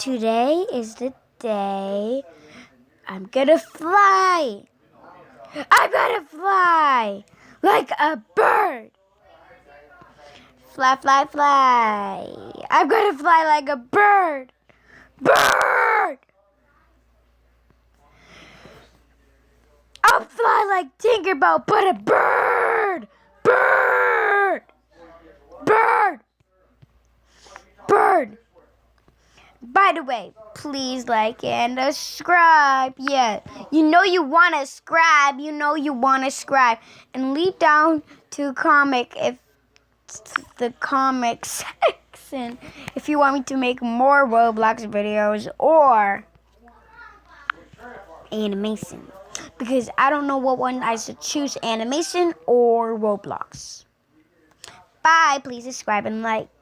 Today is the day I'm gonna fly. I'm gonna fly like a bird. Fly, fly, fly. I'm gonna fly like a bird. Bird! I'll fly like Tinkerbell, but a bird! Bird! Bird! Bird! By the way, please like and subscribe. Yeah, you know you want to subscribe. And leave down to comic if the comic section if you want me to make more Roblox videos or animation. Because I don't know what one I should choose, animation or Roblox. Bye. Please subscribe and like.